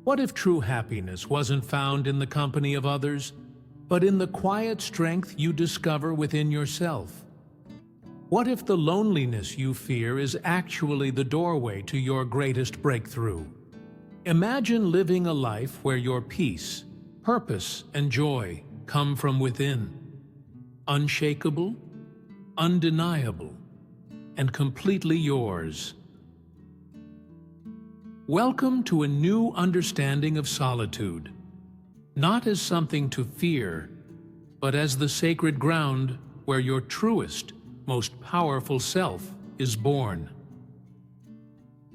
What if true happiness wasn't found in the company of others, but in the quiet strength you discover within yourself? What if the loneliness you fear is actually the doorway to your greatest breakthrough? Imagine living a life where your peace, purpose, and joy come from within. Unshakable, undeniable, and completely yours. Welcome to a new understanding of solitude, not as something to fear, but as the sacred ground where your truest, most powerful self is born.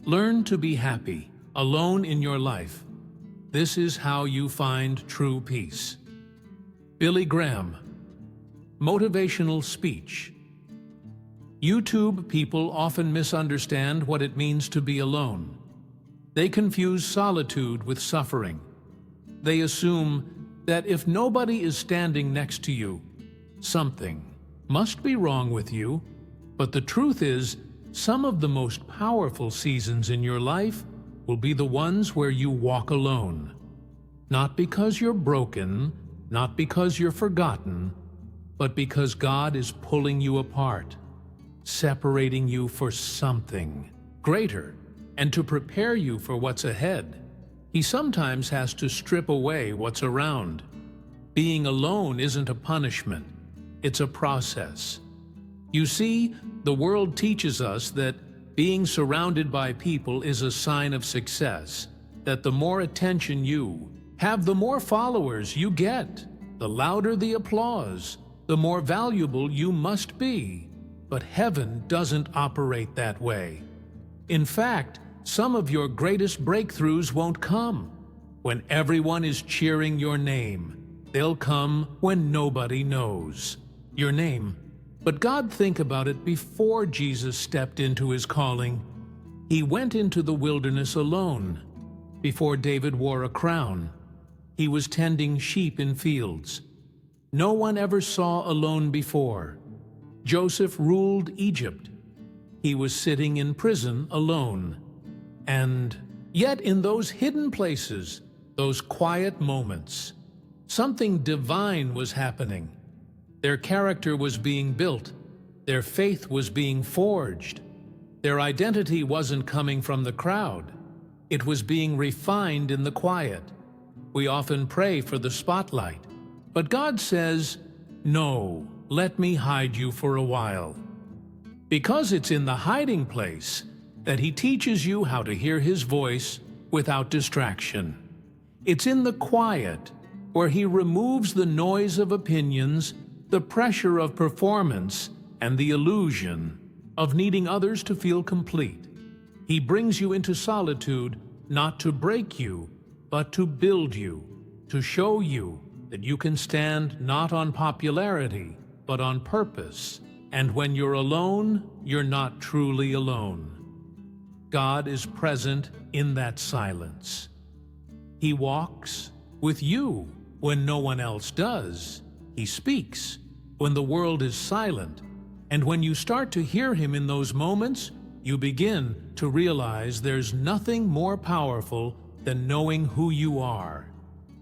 Learn to be happy, alone in your life. This is how you find true peace. Billy Graham, motivational speech. YouTube people often misunderstand what it means to be alone. They confuse solitude with suffering. They assume that if nobody is standing next to you, something must be wrong with you. But the truth is, some of the most powerful seasons in your life will be the ones where you walk alone. Not because you're broken, not because you're forgotten, but because God is pulling you apart, separating you for something greater, and to prepare you for what's ahead. He sometimes has to strip away what's around. Being alone isn't a punishment, it's a process. You see, the world teaches us that being surrounded by people is a sign of success, that the more attention you have, the more followers you get, the louder the applause, the more valuable you must be. But heaven doesn't operate that way. In fact, some of your greatest breakthroughs won't come when everyone is cheering your name. They'll come when nobody knows your name. But God, think about it, before Jesus stepped into his calling, he went into the wilderness alone. Before David wore a crown, he was tending sheep in fields. No one ever saw alone before. Joseph ruled Egypt. He was sitting in prison alone. And yet in those hidden places, those quiet moments, something divine was happening. Their character was being built. Their faith was being forged. Their identity wasn't coming from the crowd. It was being refined in the quiet. We often pray for the spotlight, but God says, "No, let me hide you for a while." Because it's in the hiding place that he teaches you how to hear his voice without distraction. It's in the quiet where he removes the noise of opinions, the pressure of performance, and the illusion of needing others to feel complete. He brings you into solitude not to break you, but to build you, to show you that you can stand not on popularity, but on purpose. And when you're alone, you're not truly alone. God is present in that silence. He walks with you when no one else does. He speaks when the world is silent. And when you start to hear him in those moments, you begin to realize there's nothing more powerful than knowing who you are.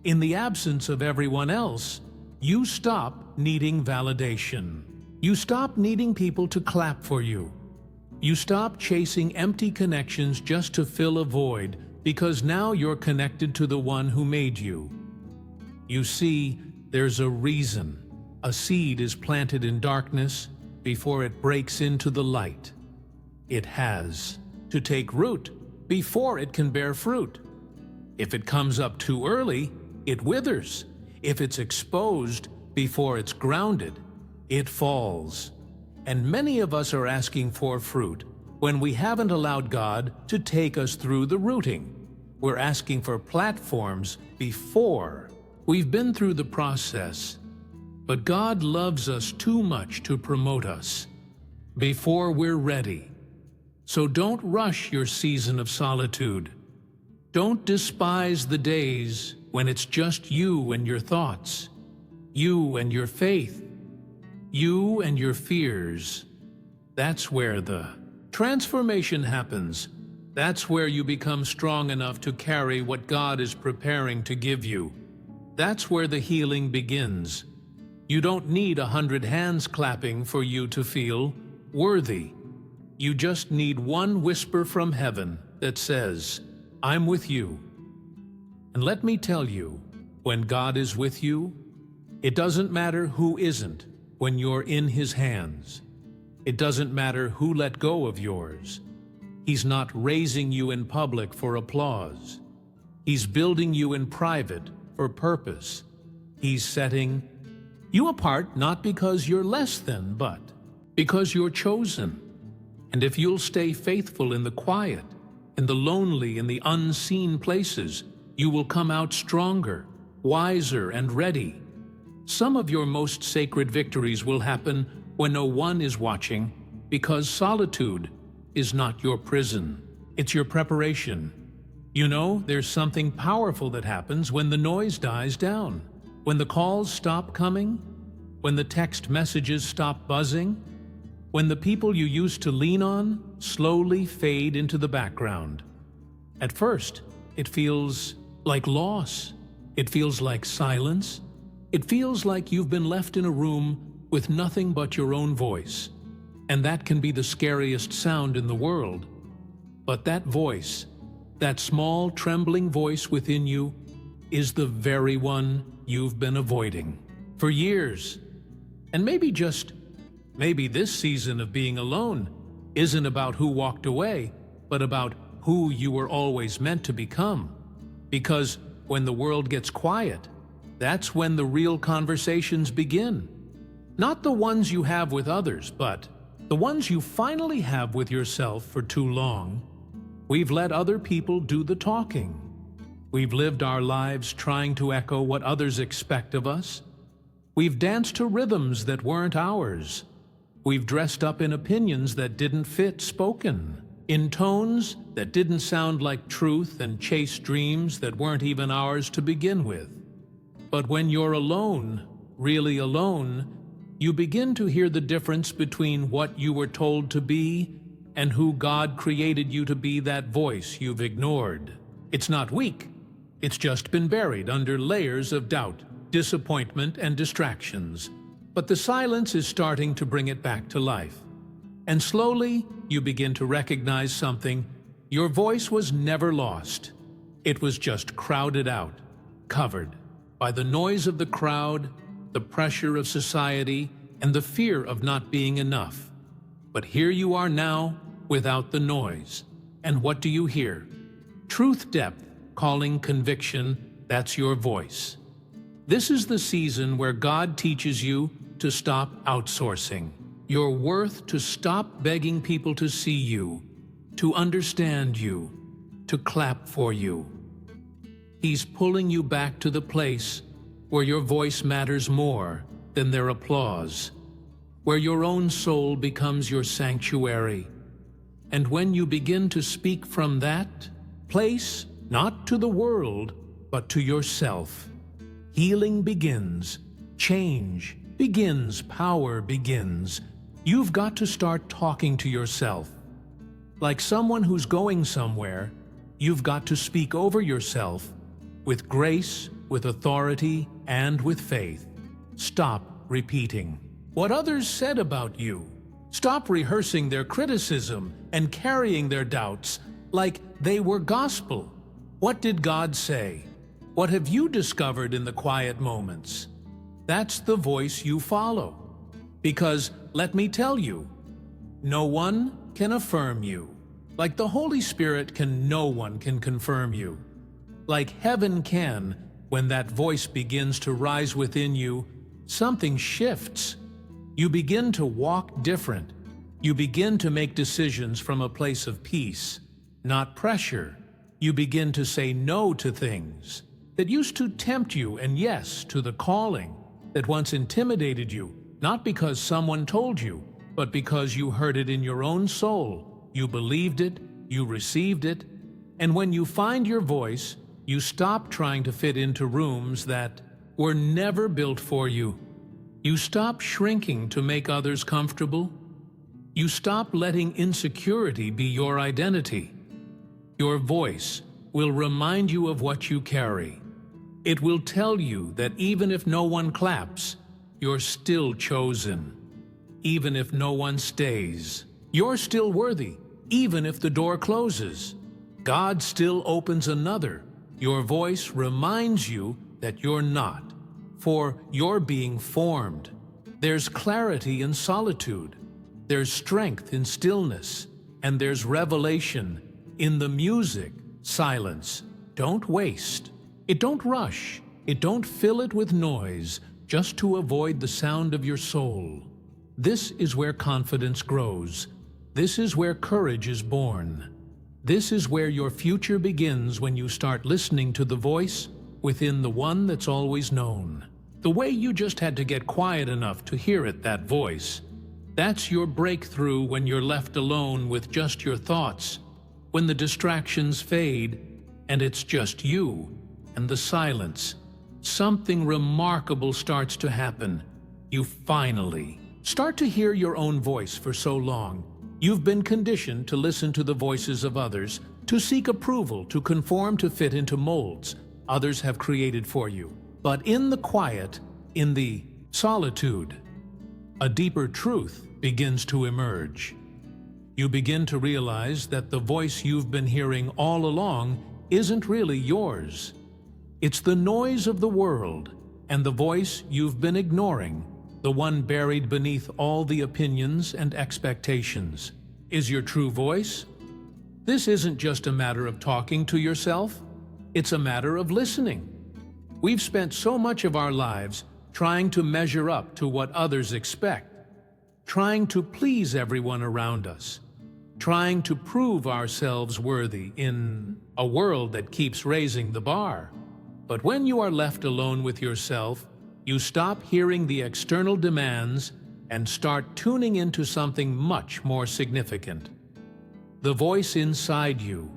In the absence of everyone else, you stop needing validation. You stop needing people to clap for you. You stop chasing empty connections just to fill a void, because now you're connected to the one who made you. You see, there's a reason a seed is planted in darkness before it breaks into the light. It has to take root before it can bear fruit. If it comes up too early, it withers. If it's exposed before it's grounded, it falls. And many of us are asking for fruit when we haven't allowed God to take us through the rooting. We're asking for platforms before we've been through the process. But God loves us too much to promote us before we're ready. So don't rush your season of solitude. Don't despise the days when it's just you and your thoughts, you and your faith, you and your fears. That's where the transformation happens. That's where you become strong enough to carry what God is preparing to give you. That's where the healing begins. You don't need 100 hands clapping for you to feel worthy. You just need one whisper from heaven that says, "I'm with you." And let me tell you, when God is with you, it doesn't matter who isn't when you're in His hands. It doesn't matter who let go of yours. He's not raising you in public for applause. He's building you in private for purpose. He's setting you apart not because you're less than, but because you're chosen. And if you'll stay faithful in the quiet, in the lonely, in the unseen places, you will come out stronger, wiser, and ready. Some of your most sacred victories will happen when no one is watching, because solitude is not your prison. It's your preparation. You know, there's something powerful that happens when the noise dies down. When the calls stop coming, when the text messages stop buzzing, when the people you used to lean on slowly fade into the background. At first, it feels like loss. It feels like silence. It feels like you've been left in a room with nothing but your own voice. And that can be the scariest sound in the world. But that voice, that small trembling voice within you, is the very one you've been avoiding for years. And maybe this season of being alone isn't about who walked away, but about who you were always meant to become. Because when the world gets quiet, that's when the real conversations begin. Not the ones you have with others, but the ones you finally have with yourself for too long. We've let other people do the talking. We've lived our lives trying to echo what others expect of us. We've danced to rhythms that weren't ours. We've dressed up in opinions that didn't fit spoken, in tones that didn't sound like truth, and chased dreams that weren't even ours to begin with. But when you're alone, really alone, you begin to hear the difference between what you were told to be and who God created you to be, that voice you've ignored. It's not weak. It's just been buried under layers of doubt, disappointment, and distractions. But the silence is starting to bring it back to life. And slowly, you begin to recognize something. Your voice was never lost. It was just crowded out, covered by the noise of the crowd, the pressure of society, and the fear of not being enough. But here you are now, without the noise. And what do you hear? Truth depth, calling conviction. That's your voice. This is the season where God teaches you to stop outsourcing your worth, to stop begging people to see you, to understand you, to clap for you. He's pulling you back to the place where your voice matters more than their applause, where your own soul becomes your sanctuary. And when you begin to speak from that place, not to the world, but to yourself, healing begins, change begins, power begins. You've got to start talking to yourself. Like someone who's going somewhere, you've got to speak over yourself with grace, with authority, and with faith. Stop repeating what others said about you. Stop rehearsing their criticism and carrying their doubts like they were gospel. What did God say? What have you discovered in the quiet moments? That's the voice you follow. Because, let me tell you, no one can affirm you. Like the Holy Spirit no one can confirm you. Like heaven can, when that voice begins to rise within you, something shifts. You begin to walk different. You begin to make decisions from a place of peace, not pressure. You begin to say no to things that used to tempt you, and yes to the calling that once intimidated you, not because someone told you, but because you heard it in your own soul. You believed it, you received it, and when you find your voice, you stop trying to fit into rooms that were never built for you. You stop shrinking to make others comfortable. You stop letting insecurity be your identity. Your voice will remind you of what you carry. It will tell you that even if no one claps, you're still chosen. Even if no one stays, you're still worthy. Even if the door closes, God still opens another. Your voice reminds you that you're not, for you're being formed. There's clarity in solitude. There's strength in stillness. And there's revelation in the music. Silence. Don't waste. It don't rush. It don't fill it with noise, just to avoid the sound of your soul. This is where confidence grows. This is where courage is born. This is where your future begins when you start listening to the voice within the one that's always known. The way you just had to get quiet enough to hear it, that voice. That's your breakthrough when you're left alone with just your thoughts, when the distractions fade and it's just you and the silence. Something remarkable starts to happen. You finally start to hear your own voice. For so long, you've been conditioned to listen to the voices of others, to seek approval, to conform, to fit into molds others have created for you. But in the quiet, in the solitude, a deeper truth begins to emerge. You begin to realize that the voice you've been hearing all along isn't really yours. It's the noise of the world, and the voice you've been ignoring, the one buried beneath all the opinions and expectations, is your true voice. This isn't just a matter of talking to yourself, it's a matter of listening. We've spent so much of our lives trying to measure up to what others expect, trying to please everyone around us, trying to prove ourselves worthy in a world that keeps raising the bar. But when you are left alone with yourself, you stop hearing the external demands and start tuning into something much more significant. The voice inside you,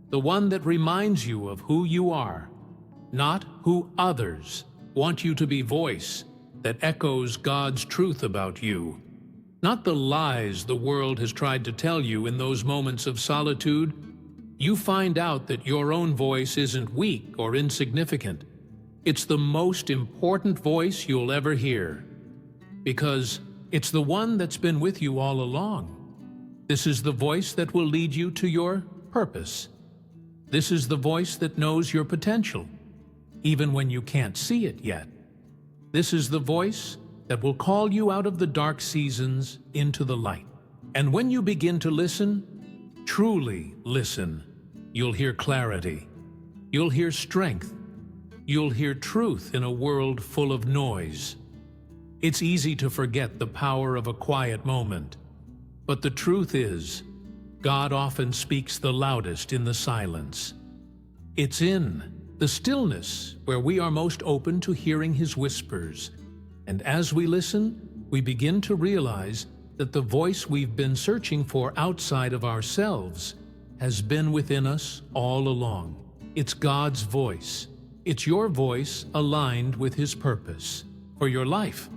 the one that reminds you of who you are, not who others want you to be. Voice that echoes God's truth about you, not the lies the world has tried to tell you. In those moments of solitude, you find out that your own voice isn't weak or insignificant. It's the most important voice you'll ever hear, because it's the one that's been with you all along. This is the voice that will lead you to your purpose. This is the voice that knows your potential, even when you can't see it yet. This is the voice that will call you out of the dark seasons into the light. And when you begin to listen, truly listen, you'll hear clarity. You'll hear strength. You'll hear truth in a world full of noise. It's easy to forget the power of a quiet moment. But the truth is, God often speaks the loudest in the silence. It's in the stillness where we are most open to hearing His whispers. And as we listen, we begin to realize that the voice we've been searching for outside of ourselves has been within us all along. It's God's voice. It's your voice aligned with His purpose for your life.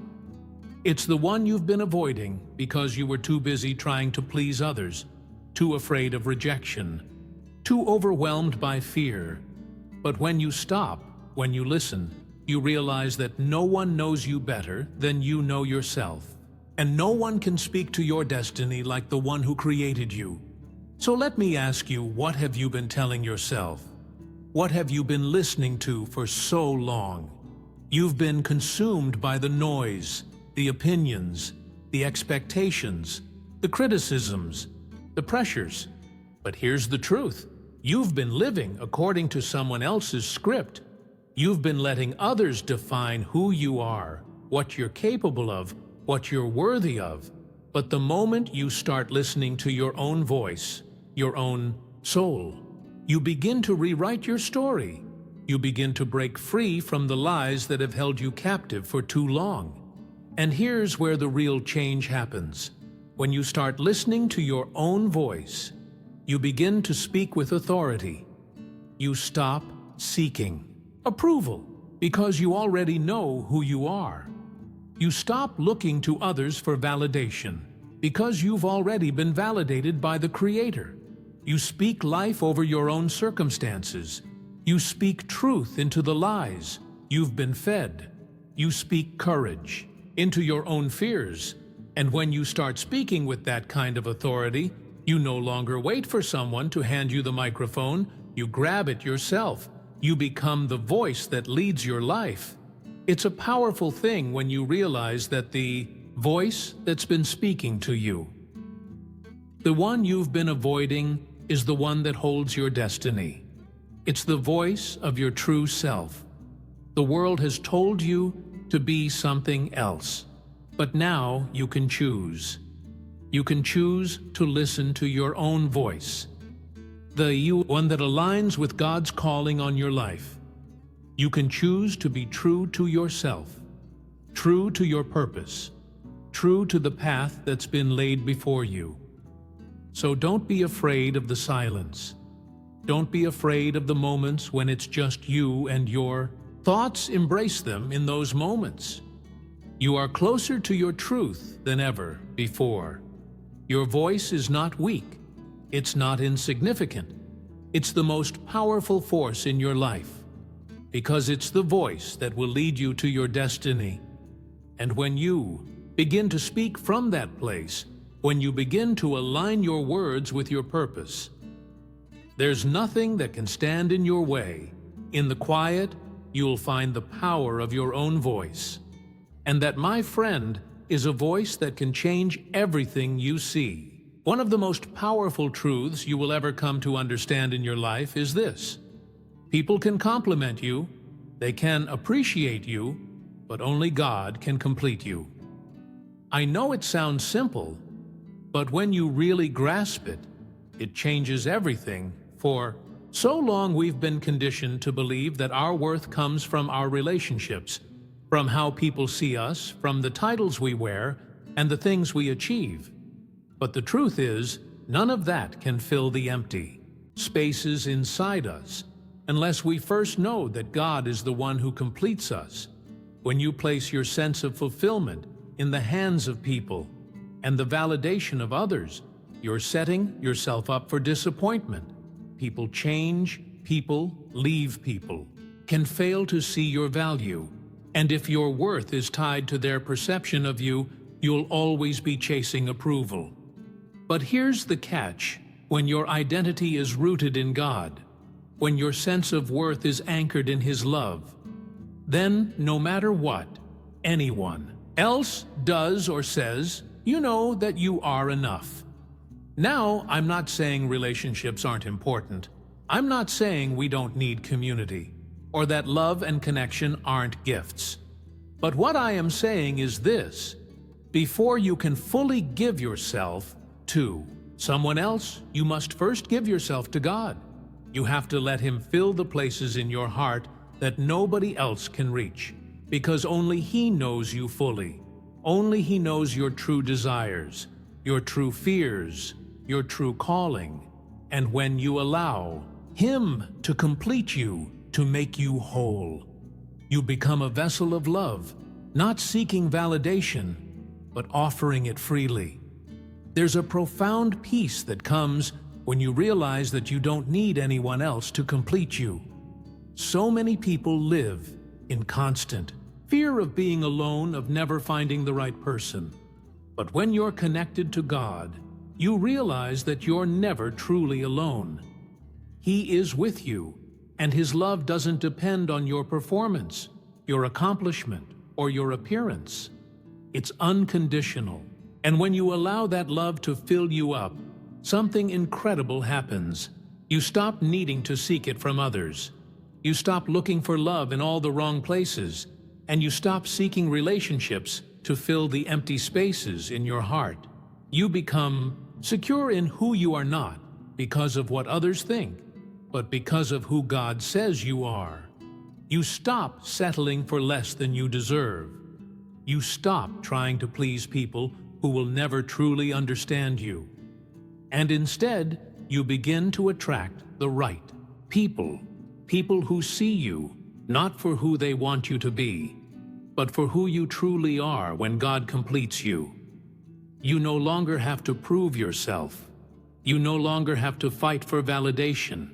It's the one you've been avoiding because you were too busy trying to please others, too afraid of rejection, too overwhelmed by fear. But when you stop, when you listen, you realize that no one knows you better than you know yourself. And no one can speak to your destiny like the one who created you. So let me ask you, what have you been telling yourself? What have you been listening to for so long? You've been consumed by the noise, the opinions, the expectations, the criticisms, the pressures. But here's the truth. You've been living according to someone else's script. You've been letting others define who you are, what you're capable of, what you're worthy of. But the moment you start listening to your own voice, your own soul, you begin to rewrite your story. You begin to break free from the lies that have held you captive for too long. And here's where the real change happens. When you start listening to your own voice, you begin to speak with authority. You stop seeking approval because you already know who you are. You stop looking to others for validation because you've already been validated by the Creator. You speak life over your own circumstances. You speak truth into the lies you've been fed. You speak courage into your own fears. And when you start speaking with that kind of authority, you no longer wait for someone to hand you the microphone. You grab it yourself. You become the voice that leads your life. It's a powerful thing when you realize that the voice that's been speaking to you, the one you've been avoiding, is the one that holds your destiny. It's the voice of your true self. The world has told you to be something else, but now you can choose. You can choose to listen to your own voice, the one that aligns with God's calling on your life. You can choose to be true to yourself, true to your purpose, true to the path that's been laid before you. So don't be afraid of the silence. Don't be afraid of the moments when it's just you and your thoughts. Embrace them in those moments. You are closer to your truth than ever before. Your voice is not weak. It's not insignificant. It's the most powerful force in your life, because it's the voice that will lead you to your destiny. And when you begin to speak from that place, when you begin to align your words with your purpose, there's nothing that can stand in your way. In the quiet, you'll find the power of your own voice. And that, my friend, is a voice that can change everything you see. One of the most powerful truths you will ever come to understand in your life is this: people can compliment you, they can appreciate you, but only God can complete you. I know it sounds simple, but when you really grasp it, it changes everything. For so long we've been conditioned to believe that our worth comes from our relationships, from how people see us, from the titles we wear, and the things we achieve. But the truth is, none of that can fill the empty spaces inside us unless we first know that God is the one who completes us. When you place your sense of fulfillment in the hands of people and the validation of others, you're setting yourself up for disappointment. People change, people leave, people can fail to see your value. And if your worth is tied to their perception of you, you'll always be chasing approval. But here's the catch: when your identity is rooted in God, when your sense of worth is anchored in His love, then no matter what anyone else does or says, you know that you are enough. Now, I'm not saying relationships aren't important. I'm not saying we don't need community, or that love and connection aren't gifts. But what I am saying is this: before you can fully give yourself to someone else, you must first give yourself to God. You have to let Him fill the places in your heart that nobody else can reach, because only He knows you fully. Only He knows your true desires, your true fears, your true calling. And when you allow Him to complete you, to make you whole, you become a vessel of love, not seeking validation, but offering it freely. There's a profound peace that comes when you realize that you don't need anyone else to complete you. So many people live in constant fear of being alone, of never finding the right person. But when you're connected to God, you realize that you're never truly alone. He is with you, and His love doesn't depend on your performance, your accomplishment, or your appearance. It's unconditional. And when you allow that love to fill you up, something incredible happens. You stop needing to seek it from others. You stop looking for love in all the wrong places, and you stop seeking relationships to fill the empty spaces in your heart. You become secure in who you are, not because of what others think, but because of who God says you are. You stop settling for less than you deserve. You stop trying to please people who will never truly understand you. And instead, you begin to attract the right people. People who see you, not for who they want you to be, but for who you truly are when God completes you. You no longer have to prove yourself. You no longer have to fight for validation.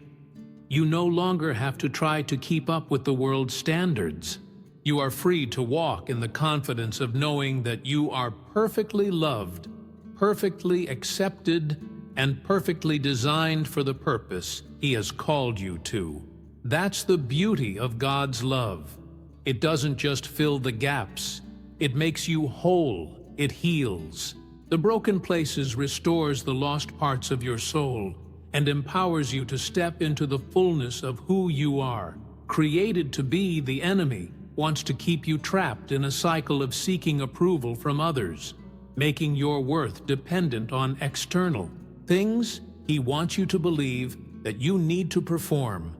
You no longer have to try to keep up with the world's standards. You are free to walk in the confidence of knowing that you are perfectly loved, perfectly accepted, and perfectly designed for the purpose He has called you to. That's the beauty of God's love. It doesn't just fill the gaps. It makes you whole. It heals the broken places, restores the lost parts of your soul, and empowers you to step into the fullness of who you are. Created to be, the enemy wants to keep you trapped in a cycle of seeking approval from others, making your worth dependent on external things. He wants you to believe that you need to perform,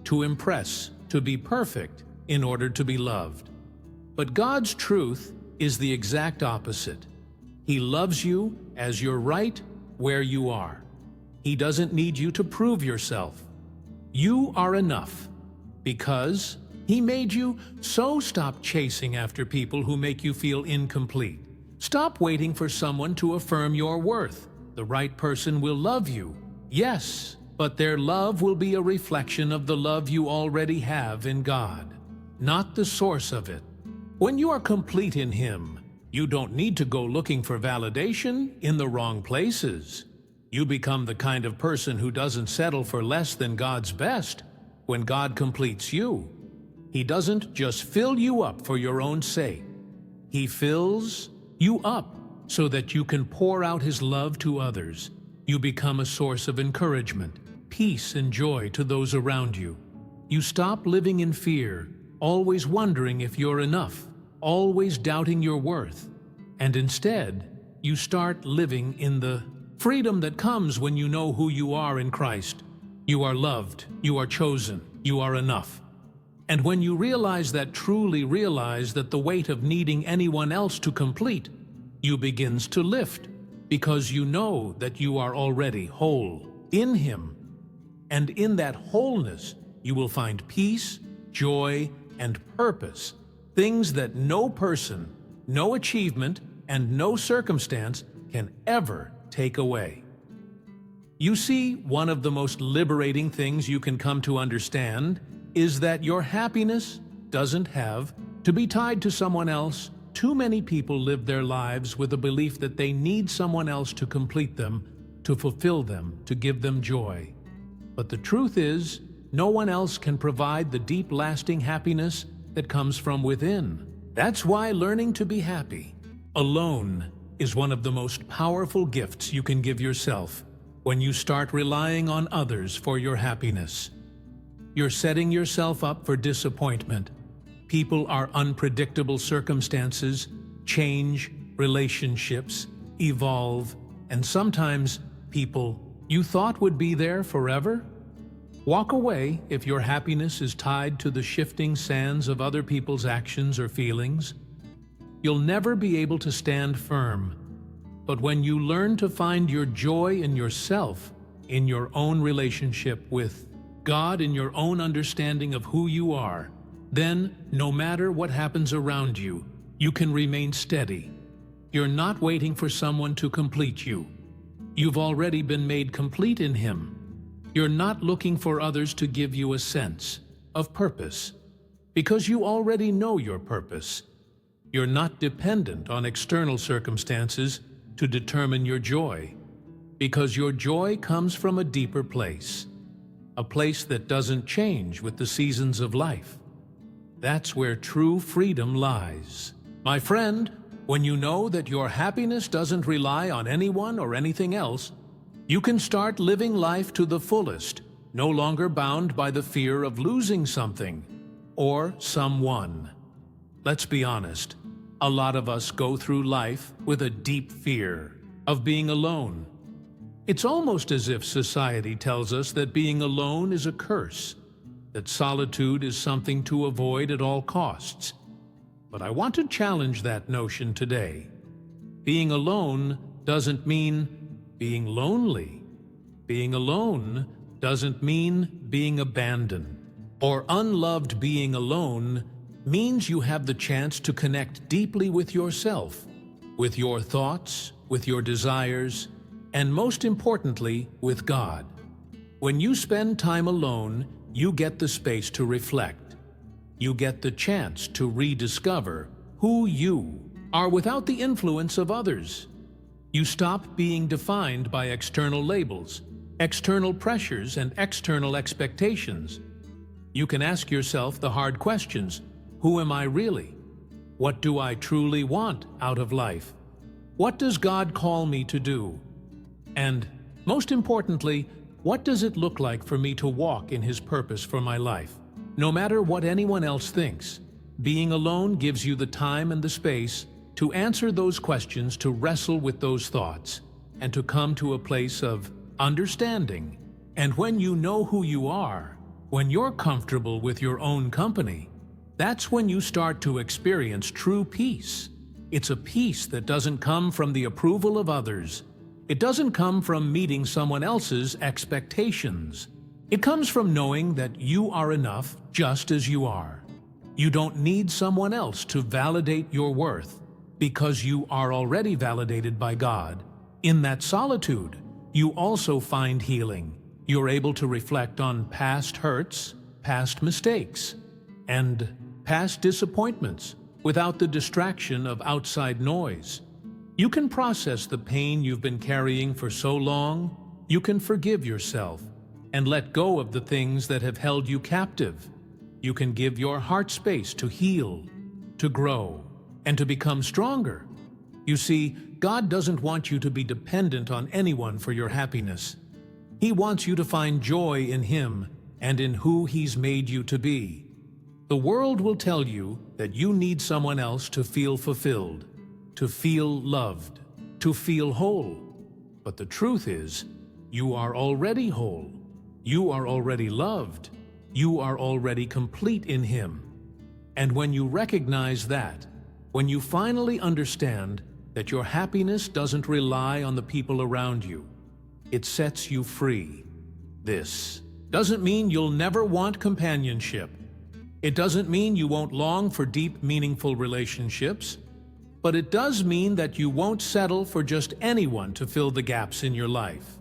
to impress, to be perfect in order to be loved. But God's truth is the exact opposite. He loves you as you're right where you are. He doesn't need you to prove yourself. You are enough because He made you. So stop chasing after people who make you feel incomplete. Stop waiting for someone to affirm your worth. The right person will love you, yes, but their love will be a reflection of the love you already have in God, not the source of it. When you are complete in Him, you don't need to go looking for validation in the wrong places. You become the kind of person who doesn't settle for less than God's best. When God completes you, He doesn't just fill you up for your own sake. He fills you up so that you can pour out His love to others. You become a source of encouragement, peace, and joy to those around you. You stop living in fear, always wondering if you're enough, always doubting your worth, and instead, you start living in the freedom that comes when you know who you are in Christ. You are loved, you are chosen, you are enough. And when you realize that, truly realize that the weight of needing anyone else to complete you begins to lift, because you know that you are already whole in Him. And in that wholeness, you will find peace, joy, and purpose, things that no person, no achievement, and no circumstance can ever take away. You see, one of the most liberating things you can come to understand is that your happiness doesn't have to be tied to someone else. Too many people live their lives with a belief that they need someone else to complete them, to fulfill them, to give them joy. But the truth is, no one else can provide the deep, lasting happiness that comes from within. That's why learning to be happy alone is one of the most powerful gifts you can give yourself. When you start relying on others for your happiness, you're setting yourself up for disappointment. People are unpredictable. Circumstances change, relationships evolve, and sometimes people you thought would be there forever walk away. If your happiness is tied to the shifting sands of other people's actions or feelings, you'll never be able to stand firm. But when you learn to find your joy in yourself, in your own relationship with God, in your own understanding of who you are, then no matter what happens around you, you can remain steady. You're not waiting for someone to complete you. You've already been made complete in Him. You're not looking for others to give you a sense of purpose, because you already know your purpose. You're not dependent on external circumstances to determine your joy, because your joy comes from a deeper place, a place that doesn't change with the seasons of life. That's where true freedom lies. My friend, when you know that your happiness doesn't rely on anyone or anything else, you can start living life to the fullest, no longer bound by the fear of losing something or someone. Let's be honest, a lot of us go through life with a deep fear of being alone. It's almost as if society tells us that being alone is a curse, that solitude is something to avoid at all costs. But I want to challenge that notion today. Being alone doesn't mean being lonely. Being alone doesn't mean being abandoned or unloved. Being alone means you have the chance to connect deeply with yourself, with your thoughts, with your desires, and most importantly, with God. When you spend time alone, you get the space to reflect. You get the chance to rediscover who you are without the influence of others. You stop being defined by external labels, external pressures, and external expectations. You can ask yourself the hard questions. Who am I really? What do I truly want out of life? What does God call me to do? And, most importantly, what does it look like for me to walk in His purpose for my life? No matter what anyone else thinks, being alone gives you the time and the space to answer those questions, to wrestle with those thoughts, and to come to a place of understanding. And when you know who you are, when you're comfortable with your own company, that's when you start to experience true peace. It's a peace that doesn't come from the approval of others. It doesn't come from meeting someone else's expectations. It comes from knowing that you are enough just as you are. You don't need someone else to validate your worth, because you are already validated by God. In that solitude, you also find healing. You're able to reflect on past hurts, past mistakes, and past disappointments without the distraction of outside noise. You can process the pain you've been carrying for so long. You can forgive yourself and let go of the things that have held you captive. You can give your heart space to heal, to grow, and to become stronger. You see, God doesn't want you to be dependent on anyone for your happiness. He wants you to find joy in Him and in who He's made you to be. The world will tell you that you need someone else to feel fulfilled, to feel loved, to feel whole. But the truth is, you are already whole. You are already loved. You are already complete in Him. And when you recognize that, when you finally understand that your happiness doesn't rely on the people around you, it sets you free. This doesn't mean you'll never want companionship. It doesn't mean you won't long for deep, meaningful relationships. But it does mean that you won't settle for just anyone to fill the gaps in your life.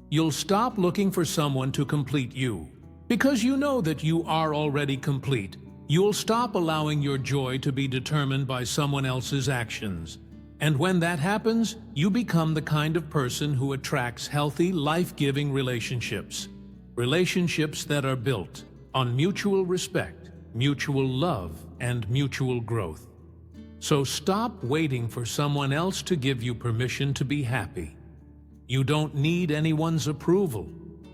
You'll stop looking for someone to complete you, because you know that you are already complete. You'll stop allowing your joy to be determined by someone else's actions. And when that happens, you become the kind of person who attracts healthy, life-giving relationships. Relationships that are built on mutual respect, mutual love, and mutual growth. So stop waiting for someone else to give you permission to be happy. You don't need anyone's approval.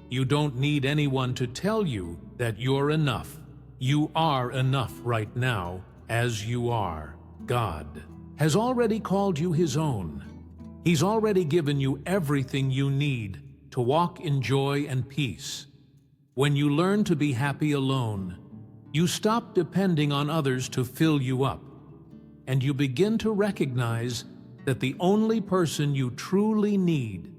You don't need anyone to tell you that you're enough. You are enough right now, as you are. God has already called you His own. He's already given you everything you need to walk in joy and peace. When you learn to be happy alone, you stop depending on others to fill you up, and you begin to recognize that the only person you truly need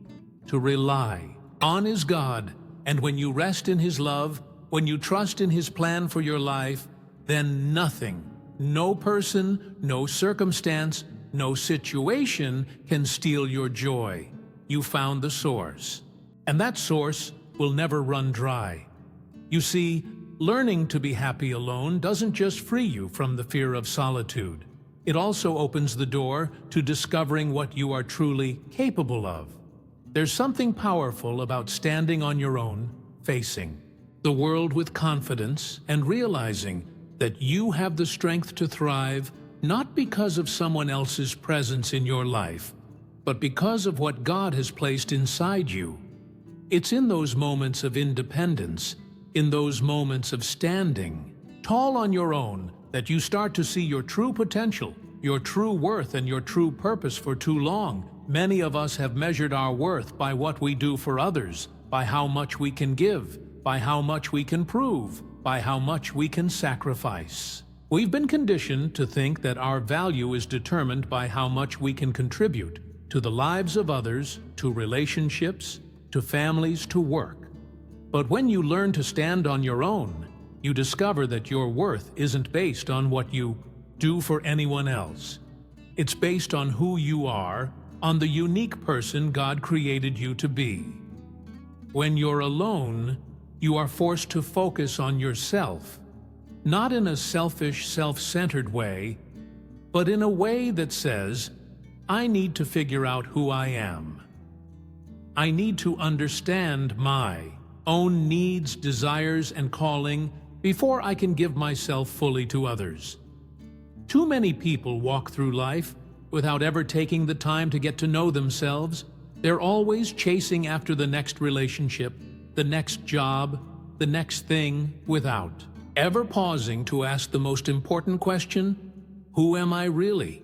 to rely on is God. And when you rest in His love, when you trust in His plan for your life, then nothing, no person, no circumstance, no situation can steal your joy. You found the source, and that source will never run dry. You see, learning to be happy alone doesn't just free you from the fear of solitude. It also opens the door to discovering what you are truly capable of. There's something powerful about standing on your own, facing the world with confidence, and realizing that you have the strength to thrive, not because of someone else's presence in your life, but because of what God has placed inside you. It's in those moments of independence, in those moments of standing tall on your own, that you start to see your true potential, your true worth, and your true purpose. For too long, many of us have measured our worth by what we do for others, by how much we can give, by how much we can prove, by how much we can sacrifice. We've been conditioned to think that our value is determined by how much we can contribute to the lives of others, to relationships, to families, to work. But when you learn to stand on your own, you discover that your worth isn't based on what you do for anyone else. It's based on who you are, on the unique person God created you to be. When you're alone, you are forced to focus on yourself, not in a selfish, self-centered way, but in a way that says, I need to figure out who I am. I need to understand my own needs, desires, and calling before I can give myself fully to others. Too many people walk through life without ever taking the time to get to know themselves. They're always chasing after the next relationship, the next job, the next thing, without ever pausing to ask the most important question, who am I really?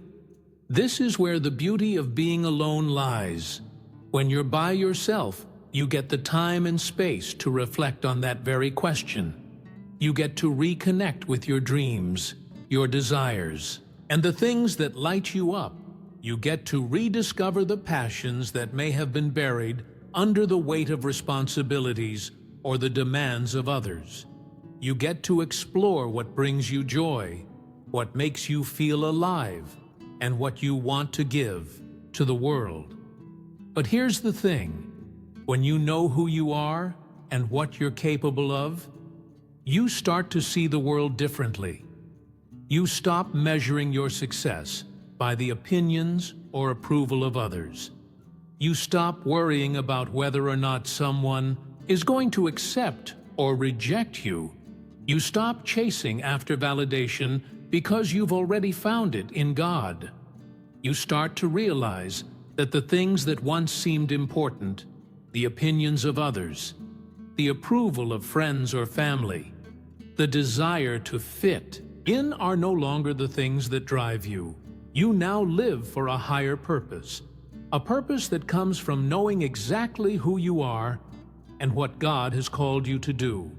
This is where the beauty of being alone lies. When you're by yourself, you get the time and space to reflect on that very question. You get to reconnect with your dreams, your desires, and the things that light you up. You get to rediscover the passions that may have been buried under the weight of responsibilities or the demands of others. You get to explore what brings you joy, what makes you feel alive, and what you want to give to the world. But here's the thing. When you know who you are and what you're capable of, you start to see the world differently. You stop measuring your success by the opinions or approval of others. You stop worrying about whether or not someone is going to accept or reject you. You stop chasing after validation because you've already found it in God. You start to realize that the things that once seemed important, the opinions of others, the approval of friends or family, the desire to fit in are no longer the things that drive you. You now live for a higher purpose, a purpose that comes from knowing exactly who you are and what God has called you to do.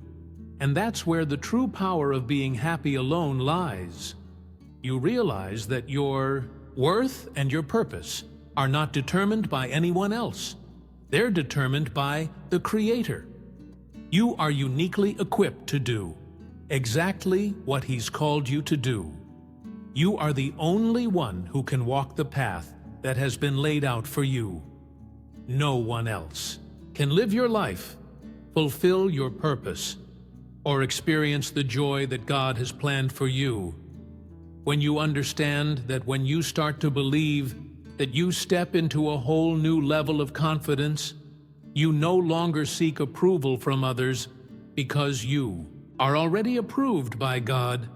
And that's where the true power of being happy alone lies. You realize that your worth and your purpose are not determined by anyone else. They're determined by the Creator. You are uniquely equipped to do exactly what He's called you to do. You are the only one who can walk the path that has been laid out for you. No one else can live your life, fulfill your purpose, or experience the joy that God has planned for you. When you understand that when you start to believe that you step into a whole new level of confidence, you no longer seek approval from others because you are already approved by God.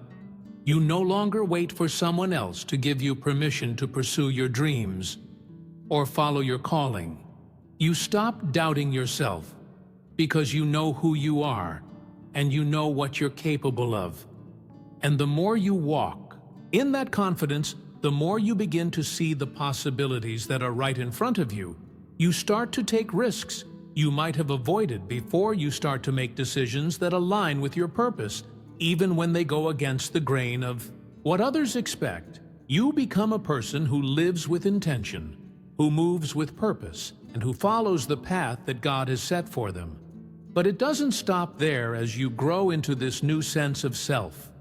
You no longer wait for someone else to give you permission to pursue your dreams or follow your calling. You stop doubting yourself because you know who you are and you know what you're capable of. And the more you walk in that confidence, the more you begin to see the possibilities that are right in front of you. You start to take risks you might have avoided before you start to make decisions that align with your purpose, even when they go against the grain of what others expect. You become a person who lives with intention, who moves with purpose, and who follows the path that God has set for them. But it doesn't stop there. As you grow into this new sense of self,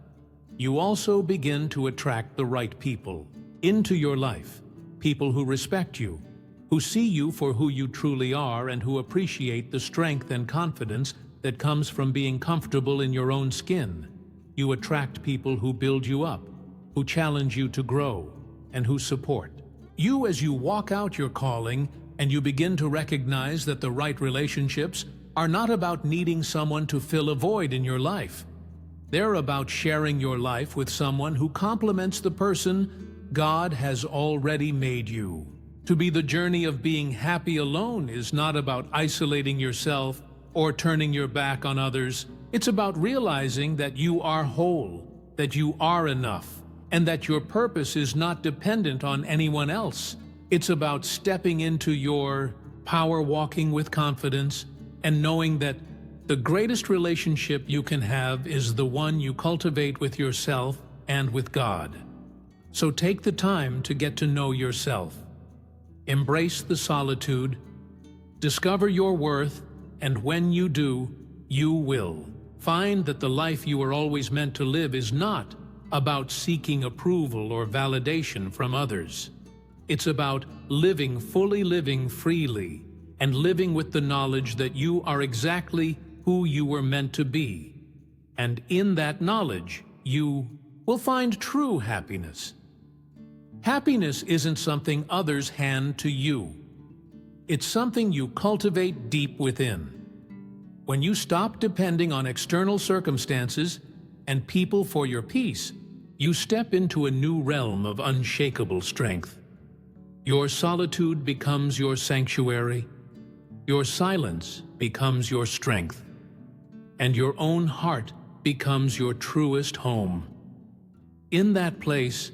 you also begin to attract the right people into your life, people who respect you, who see you for who you truly are, and who appreciate the strength and confidence that comes from being comfortable in your own skin. You attract people who build you up, who challenge you to grow, and who support you as you walk out your calling, and you begin to recognize that the right relationships are not about needing someone to fill a void in your life. They're about sharing your life with someone who complements the person God has already made you. To be the journey of being happy alone is not about isolating yourself or turning your back on others. It's about realizing that you are whole, that you are enough, and that your purpose is not dependent on anyone else. It's about stepping into your power, walking with confidence, and knowing that the greatest relationship you can have is the one you cultivate with yourself and with God. So take the time to get to know yourself. Embrace the solitude, discover your worth, and when you do, you will find that the life you were always meant to live is not about seeking approval or validation from others. It's about living freely, and living with the knowledge that you are exactly who you were meant to be. And in that knowledge, you will find true happiness. Happiness isn't something others hand to you. It's something you cultivate deep within. When you stop depending on external circumstances and people for your peace, you step into a new realm of unshakable strength. Your solitude becomes your sanctuary, your silence becomes your strength, and your own heart becomes your truest home. In that place,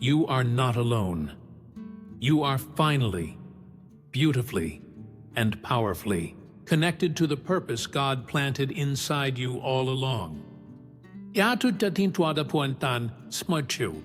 you are not alone. You are finally, beautifully, and powerfully connected to the purpose God planted inside you all along. Yatu tatin tuada puantan smartu.